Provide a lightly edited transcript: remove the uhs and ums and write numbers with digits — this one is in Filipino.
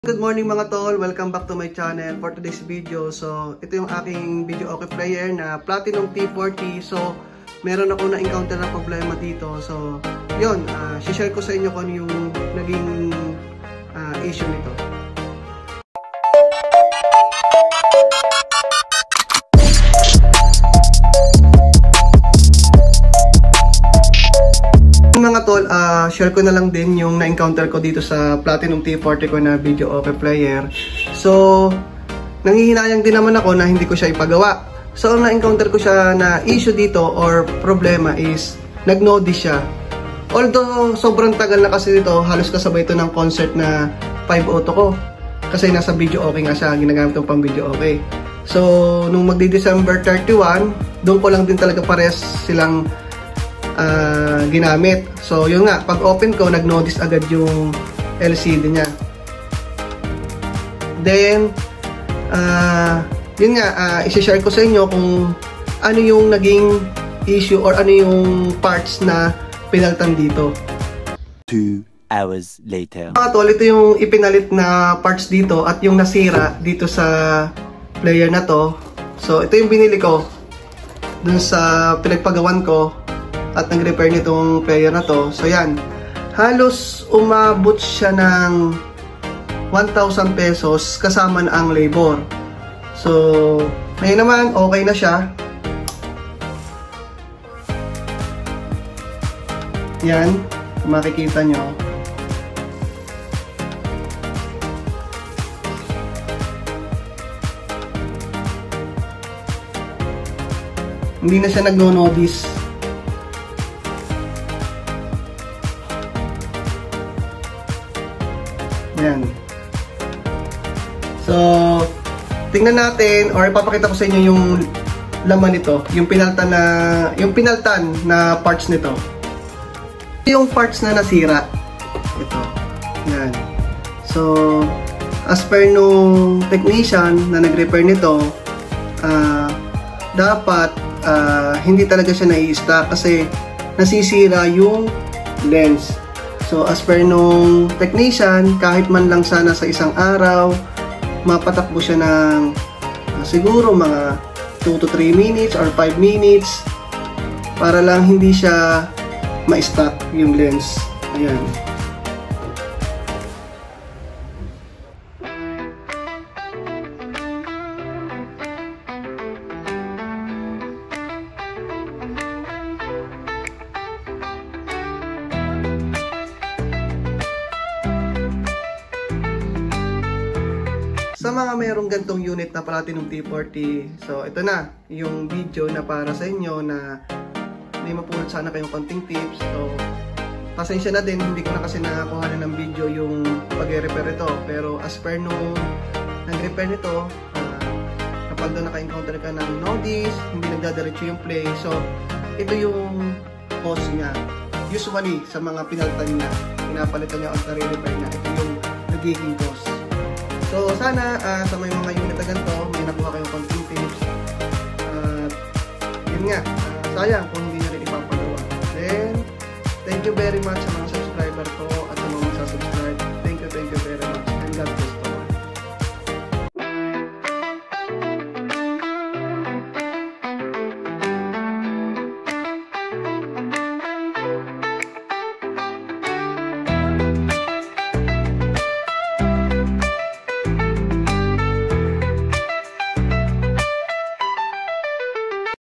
Good morning mga tol! Welcome back to my channel for today's video. So, ito yung aking video okay player na Platinum T40. So, meron ako na-encounter na problema dito. So, yun, share ko sa inyo kung ano yung naging issue nito. Mga tol, share ko na lang din yung na-encounter ko dito sa Platinum T40 ko na video okay player. So, nanghihinayang din naman ako na hindi ko siya ipagawa. So, ang na-encounter ko siya na issue dito or problema is nag-noddy siya. Although, sobrang tagal na kasi dito, halos kasabay ito ng concert na 5 auto ko. Kasi nasa video okay nga siya, ginagamit ko pang video okay. So, nung magdi-December 31, doon ko lang din talaga pares silang ginamit. So, yun nga, pag open ko, nag-notice agad yung LCD niya. Then, yun nga, isi-share ko sa inyo kung ano yung naging issue or ano yung parts na pinalitan dito. 2 hours later. Mga tol, ito yung ipinalit na parts dito at yung nasira dito sa player na to. So, ito yung binili ko dun sa pinagpagawan ko at nag-repair nitong player na to. So yan, halos umabot siya ng 1,000 pesos kasama na ang labor. So ngayon naman okay na siya. Yan, makikita nyo. Hindi na siya nagno-notice. Yan. So, tingnan natin or ipapakita ko sa inyo yung laman nito, yung pinaltan na parts nito. Yung parts na nasira. Ito. Yan. So, as per nung technician na nag-repair nito, dapat hindi talaga siya nai-stock kasi nasisira yung lens. So, as per nung technician, kahit man lang sana sa isang araw, mapatakbo siya ng siguro mga 2 to 3 minutes or 5 minutes para lang hindi siya ma-stop yung lens. Ayan. Sa mga mayroong gantong unit na Platinum T40, so ito na yung video na para sa inyo na may mapulot sana kayong konting tips. So, pasensya na din, hindi ko na kasi nakakuha ng video yung pag-repair ito. Pero as per nung nag-repair nito, kapag doon naka-encounter ka ng notice, hindi nagdadiretso yung play. So, ito yung cause niya. Usually, sa mga pinalitan niya, pinapalitan niya o nare-repair niya, ito yung nagiging cause. So, sana sa may mga unit na ganito, may nakuha kayong konting tips. Yun nga, sayang kung hindi nyo rin ipapagawa. Then, thank you very much sa mga subscriber ko.